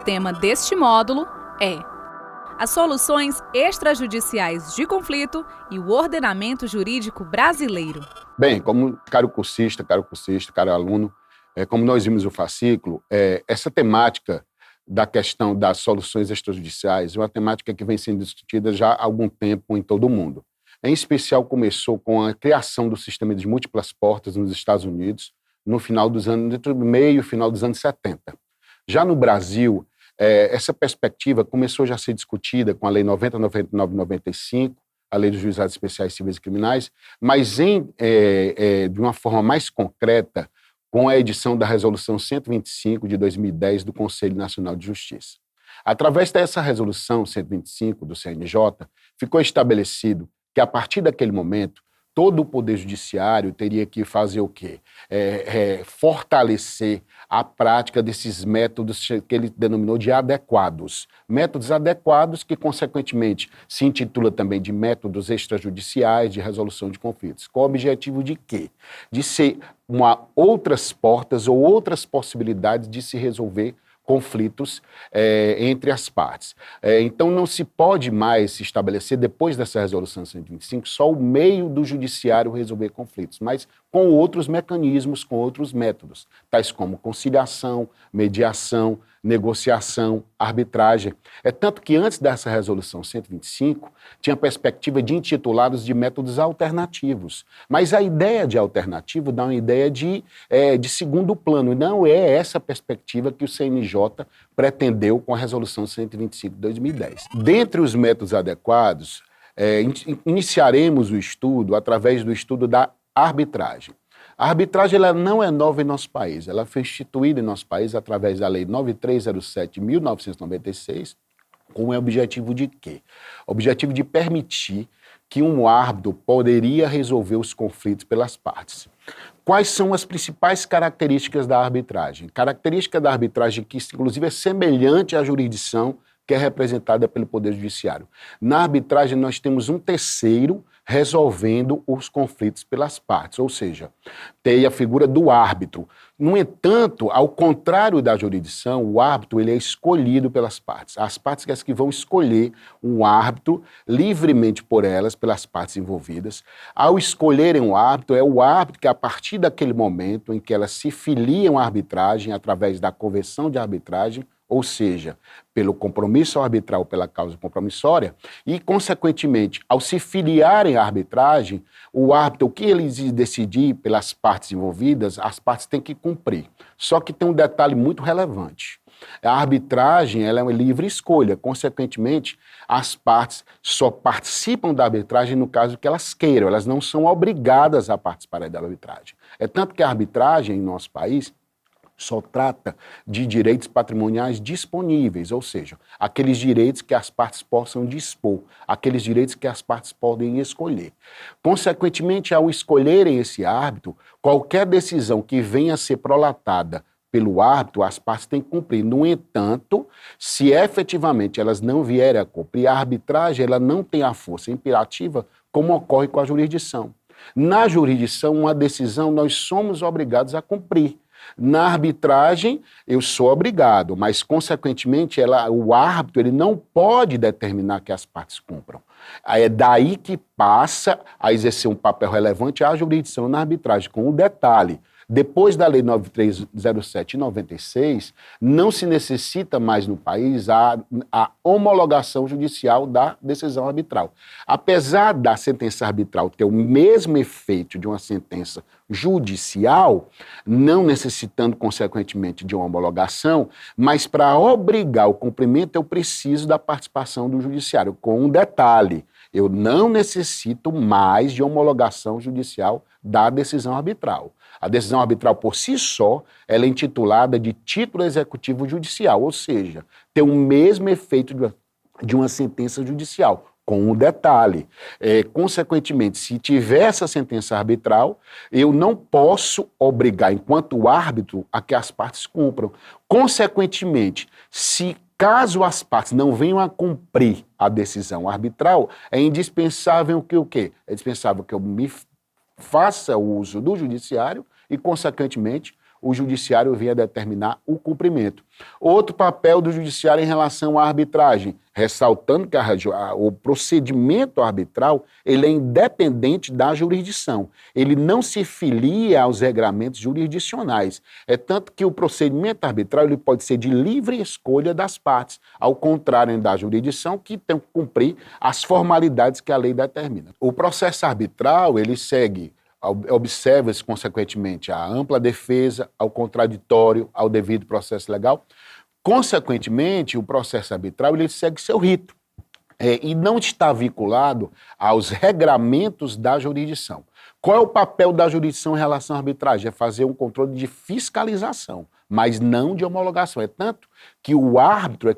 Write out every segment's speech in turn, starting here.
tema deste módulo é as soluções extrajudiciais de conflito e o ordenamento jurídico brasileiro. Bem, como caro cursista, caro aluno, como nós vimos o fascículo, essa temática da questão das soluções extrajudiciais é uma temática que vem sendo discutida já há algum tempo em todo o mundo. Em especial, começou com a criação do sistema de múltiplas portas nos Estados Unidos, no final dos anos, entre o meio e final dos anos 70. Já no Brasil, essa perspectiva começou já a ser discutida com a Lei 90.99 e 95, a Lei dos Juizados Especiais Civis e Criminais, mas de uma forma mais concreta, com a edição da Resolução 125 de 2010 do Conselho Nacional de Justiça. Através dessa Resolução 125 do CNJ, ficou estabelecido que, a partir daquele momento, todo o Poder Judiciário teria que fazer o quê? Fortalecer a prática desses métodos que ele denominou de adequados. Métodos adequados que, consequentemente, se intitula também de métodos extrajudiciais de resolução de conflitos. Com o objetivo de quê? De ser outras portas ou outras possibilidades de se resolver conflitos entre as partes. Então, não se pode mais se estabelecer, depois dessa Resolução 125, só o meio do judiciário resolver conflitos, mas com outros mecanismos, com outros métodos, tais como conciliação, mediação, negociação, arbitragem. Tanto que antes dessa Resolução 125, tinha a perspectiva de intitulados de métodos alternativos. Mas a ideia de alternativo dá uma ideia de segundo plano, e não é essa perspectiva que o CNJ pretendeu com a Resolução 125 de 2010. Dentre os métodos adequados, iniciaremos o estudo através do estudo da arbitragem. A arbitragem ela não é nova em nosso país, ela foi instituída em nosso país através da Lei 9307 de 1996, com o objetivo de quê? O objetivo de permitir que um árbitro poderia resolver os conflitos pelas partes. Quais são as principais características da arbitragem? Característica da arbitragem que, inclusive, é semelhante à jurisdição que é representada pelo Poder Judiciário. Na arbitragem, nós temos um terceiro resolvendo os conflitos pelas partes, ou seja, tem a figura do árbitro. No entanto, ao contrário da jurisdição, o árbitro ele é escolhido pelas partes. As partes que vão escolher um árbitro livremente por elas, pelas partes envolvidas. Ao escolherem um árbitro, é o árbitro que, a partir daquele momento em que elas se filiam à arbitragem, através da convenção de arbitragem, ou seja, pelo compromisso arbitral, pela causa compromissória, e, consequentemente, ao se filiarem à arbitragem, o árbitro, o que ele decidir pelas partes envolvidas, as partes têm que cumprir. Só que tem um detalhe muito relevante. A arbitragem ela é uma livre escolha, consequentemente, as partes só participam da arbitragem no caso que elas queiram, elas não são obrigadas a participar da arbitragem. É tanto que a arbitragem em nosso país só trata de direitos patrimoniais disponíveis, ou seja, aqueles direitos que as partes possam dispor, aqueles direitos que as partes podem escolher. Consequentemente, ao escolherem esse árbitro, qualquer decisão que venha a ser prolatada pelo árbitro, as partes têm que cumprir. No entanto, se efetivamente elas não vierem a cumprir, a arbitragem ela não tem a força imperativa como ocorre com a jurisdição. Na jurisdição, uma decisão nós somos obrigados a cumprir. Na arbitragem, eu sou obrigado, mas, consequentemente, o árbitro ele não pode determinar que as partes cumpram. É daí que passa a exercer um papel relevante a jurisdição na arbitragem, com um detalhe. Depois da Lei 9307 de 96, não se necessita mais no país a homologação judicial da decisão arbitral. Apesar da sentença arbitral ter o mesmo efeito de uma sentença judicial, não necessitando, consequentemente, de uma homologação, mas para obrigar o cumprimento eu preciso da participação do judiciário, com um detalhe. Eu não necessito mais de homologação judicial da decisão arbitral. A decisão arbitral, por si só, ela é intitulada de título executivo judicial, ou seja, tem o mesmo efeito de uma sentença judicial, com um detalhe. Consequentemente, se tiver essa sentença arbitral, eu não posso obrigar, enquanto árbitro, a que as partes cumpram. Consequentemente, caso as partes não venham a cumprir a decisão arbitral, é indispensável que o quê? É indispensável que eu me faça uso do judiciário e, consequentemente, o judiciário vem a determinar o cumprimento. Outro papel do judiciário em relação à arbitragem, ressaltando que o procedimento arbitral ele é independente da jurisdição. Ele não se filia aos regramentos jurisdicionais. É tanto que o procedimento arbitral ele pode ser de livre escolha das partes, ao contrário da jurisdição, que tem que cumprir as formalidades que a lei determina. O processo arbitral ele observa-se, consequentemente, a ampla defesa, ao contraditório, ao devido processo legal. Consequentemente, o processo arbitral ele segue seu rito e não está vinculado aos regramentos da jurisdição. Qual é o papel da jurisdição em relação à arbitragem? É fazer um controle de fiscalização, mas não de homologação. É tanto que o árbitro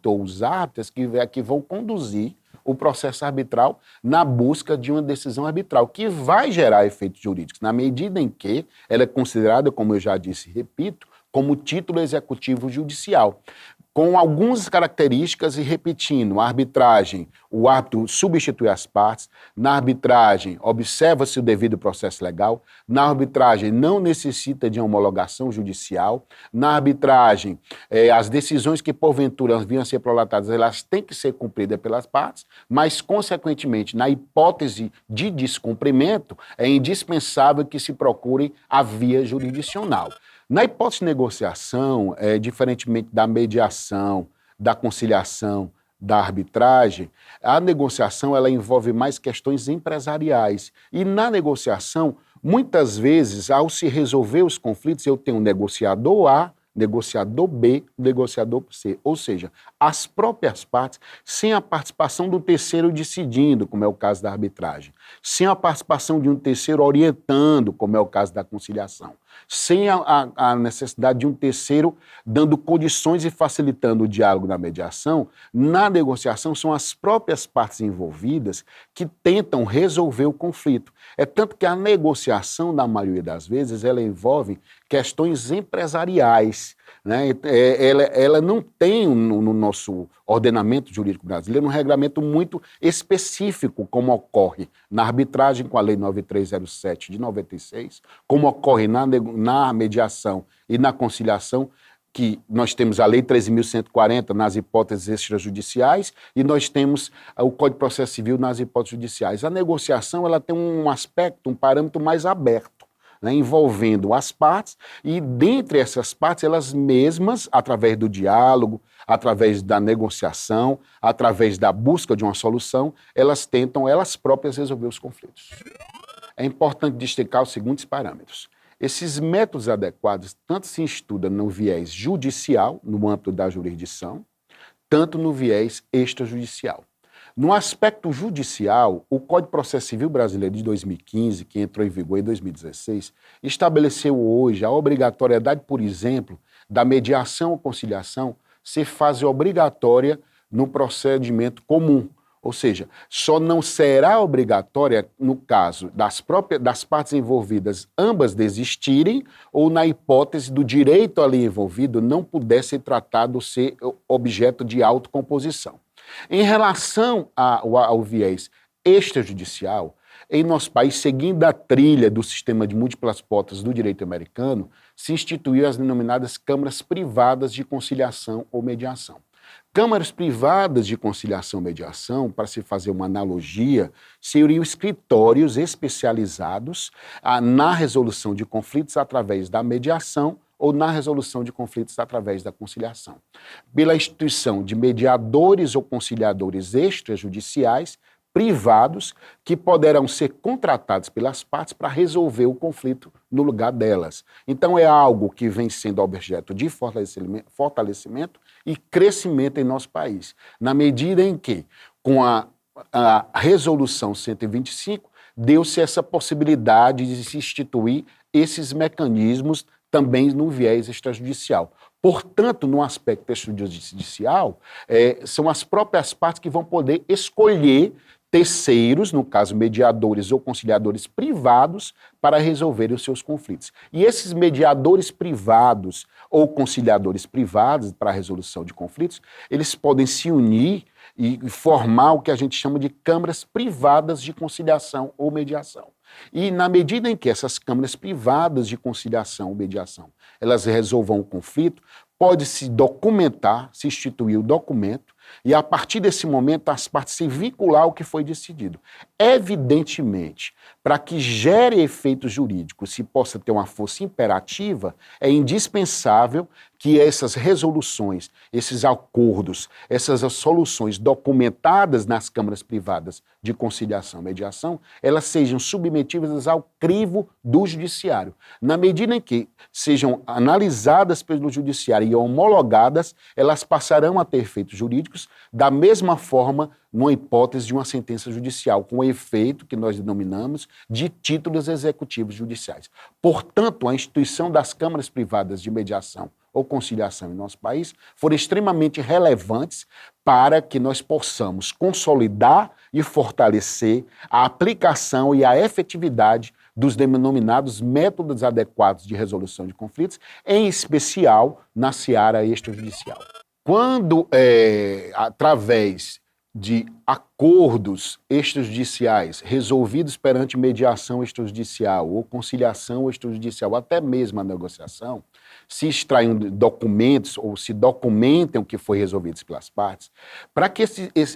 ou os árbitros que vão conduzir o processo arbitral na busca de uma decisão arbitral, que vai gerar efeitos jurídicos, na medida em que ela é considerada, como eu já disse e repito, como título executivo judicial. Com algumas características e repetindo, a arbitragem, o árbitro substitui as partes, na arbitragem observa-se o devido processo legal, na arbitragem não necessita de homologação judicial, na arbitragem as decisões que porventura vinham a ser prolatadas, elas têm que ser cumpridas pelas partes, mas consequentemente, na hipótese de descumprimento, é indispensável que se procure a via jurisdicional. Na hipótese de negociação, diferentemente da mediação, da conciliação, da arbitragem, a negociação ela envolve mais questões empresariais. E na negociação, muitas vezes, ao se resolver os conflitos, eu tenho um negociador A, negociador B, negociador C. Ou seja, as próprias partes, sem a participação do terceiro decidindo, como é o caso da arbitragem, sem a participação de um terceiro orientando, como é o caso da conciliação, sem a necessidade de um terceiro dando condições e facilitando o diálogo na mediação, na negociação são as próprias partes envolvidas que tentam resolver o conflito. É tanto que a negociação, na maioria das vezes, ela envolve questões empresariais, né? Ela não tem no nosso ordenamento jurídico brasileiro um regramento muito específico, como ocorre na arbitragem com a Lei 9307 de 96, como ocorre na mediação e na conciliação, que nós temos a Lei 13.140 nas hipóteses extrajudiciais e nós temos o Código de Processo Civil nas hipóteses judiciais. A negociação ela tem um aspecto, um parâmetro mais aberto, né, envolvendo as partes e, dentre essas partes, elas mesmas, através do diálogo, através da negociação, através da busca de uma solução, elas tentam, elas próprias, resolver os conflitos. É importante destacar os seguintes parâmetros. Esses métodos adequados tanto se estudam no viés judicial, no âmbito da jurisdição, tanto no viés extrajudicial. No aspecto judicial, o Código de Processo Civil Brasileiro de 2015, que entrou em vigor em 2016, estabeleceu hoje a obrigatoriedade, por exemplo, da mediação ou conciliação ser fase obrigatória no procedimento comum. Ou seja, só não será obrigatória no caso das partes envolvidas ambas desistirem ou na hipótese do direito ali envolvido não puder ser tratado ser objeto de autocomposição. Em relação ao viés extrajudicial, em nosso país, seguindo a trilha do sistema de múltiplas potas do direito americano, se instituiu as denominadas câmaras privadas de conciliação ou mediação. Câmaras privadas de conciliação e mediação, para se fazer uma analogia, seriam escritórios especializados na resolução de conflitos através da mediação ou na resolução de conflitos através da conciliação. Pela instituição de mediadores ou conciliadores extrajudiciais privados que poderão ser contratados pelas partes para resolver o conflito no lugar delas. Então é algo que vem sendo objeto de fortalecimento e crescimento em nosso país, na medida em que, com a Resolução 125, deu-se essa possibilidade de se instituir esses mecanismos também no viés extrajudicial. Portanto, no aspecto extrajudicial, são as próprias partes que vão poder escolher terceiros, no caso mediadores ou conciliadores privados, para resolver os seus conflitos. E esses mediadores privados ou conciliadores privados para a resolução de conflitos, eles podem se unir e formar o que a gente chama de câmaras privadas de conciliação ou mediação. E na medida em que essas câmaras privadas de conciliação ou mediação, elas resolvam o conflito, pode-se documentar, se instituir o documento, e a partir desse momento as partes se vincular ao que foi decidido. Evidentemente, para que gere efeitos jurídicos, se possa ter uma força imperativa, é indispensável que essas resoluções, esses acordos, essas soluções documentadas nas câmaras privadas de conciliação e mediação, elas sejam submetidas ao crivo do judiciário. Na medida em que sejam analisadas pelo judiciário e homologadas, elas passarão a ter efeitos jurídicos da mesma forma numa hipótese de uma sentença judicial, com o efeito que nós denominamos de títulos executivos judiciais. Portanto, a instituição das câmaras privadas de mediação ou conciliação em nosso país foram extremamente relevantes para que nós possamos consolidar e fortalecer a aplicação e a efetividade dos denominados métodos adequados de resolução de conflitos, em especial na seara extrajudicial. Quando, através de acordos extrajudiciais resolvidos perante mediação extrajudicial ou conciliação extrajudicial, até mesmo a negociação, se extraem documentos ou se documentem o que foi resolvido pelas partes, para que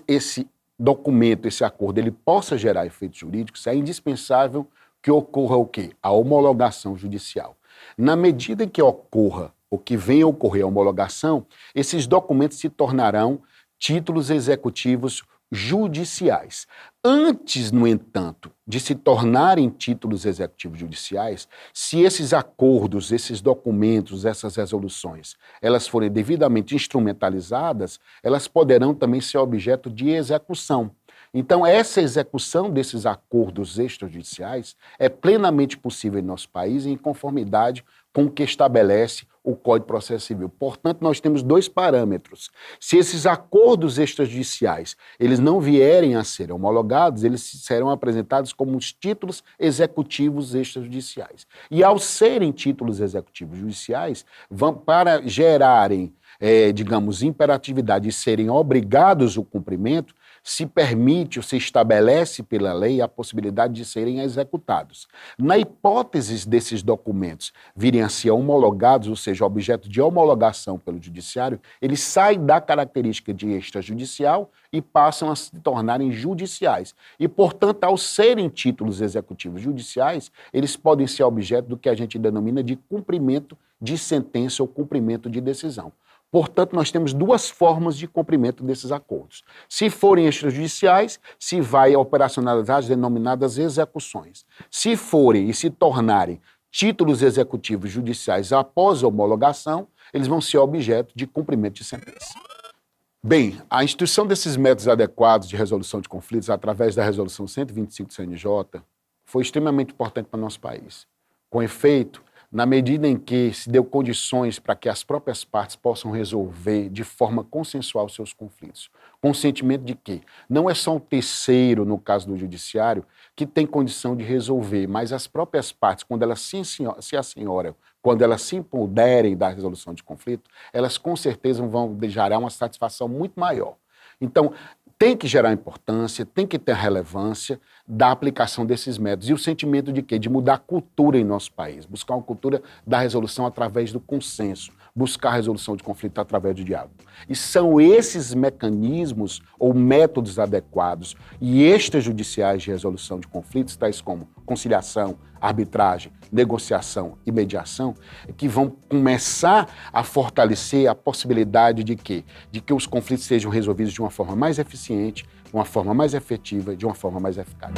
esse documento, esse acordo, ele possa gerar efeitos jurídicos, é indispensável que ocorra o quê? A homologação judicial. Na medida em que ocorra ou que venha a ocorrer a homologação, esses documentos se tornarão títulos executivos judiciais. Antes, no entanto, de se tornarem títulos executivos judiciais, se esses acordos, esses documentos, essas resoluções, elas forem devidamente instrumentalizadas, elas poderão também ser objeto de execução. Então, essa execução desses acordos extrajudiciais é plenamente possível em nosso país em conformidade com o que estabelece o Código de Processo Civil. Portanto, nós temos dois parâmetros. Se esses acordos extrajudiciais eles não vierem a ser homologados, eles serão apresentados como os títulos executivos extrajudiciais. E ao serem títulos executivos judiciais, para gerarem, imperatividade e serem obrigados ao cumprimento, se permite ou se estabelece pela lei a possibilidade de serem executados. Na hipótese desses documentos virem a ser homologados, ou seja, objeto de homologação pelo judiciário, eles saem da característica de extrajudicial e passam a se tornarem judiciais. E, portanto, ao serem títulos executivos judiciais, eles podem ser objeto do que a gente denomina de cumprimento de sentença ou cumprimento de decisão. Portanto, nós temos duas formas de cumprimento desses acordos. Se forem extrajudiciais, se vai operacionalizar as denominadas execuções. Se forem e se tornarem títulos executivos judiciais após a homologação, eles vão ser objeto de cumprimento de sentença. Bem, a instituição desses métodos adequados de resolução de conflitos através da Resolução 125 do CNJ foi extremamente importante para o nosso país. Com efeito, na medida em que se deu condições para que as próprias partes possam resolver de forma consensual seus conflitos. Consentimento de que não é só o terceiro, no caso do judiciário, que tem condição de resolver, mas as próprias partes, quando elas se assenhoram, quando elas se empoderem da resolução de conflito, elas com certeza vão gerar uma satisfação muito maior. Então, tem que gerar importância, tem que ter relevância da aplicação desses métodos. E o sentimento de quê? De mudar a cultura em nosso país, buscar uma cultura da resolução através do consenso, buscar a resolução de conflito através do diálogo. E são esses mecanismos ou métodos adequados e extrajudiciais de resolução de conflitos, tais como conciliação, arbitragem, negociação e mediação, que vão começar a fortalecer a possibilidade de quê? De que os conflitos sejam resolvidos de uma forma mais eficiente, de uma forma mais efetiva, de uma forma mais eficaz.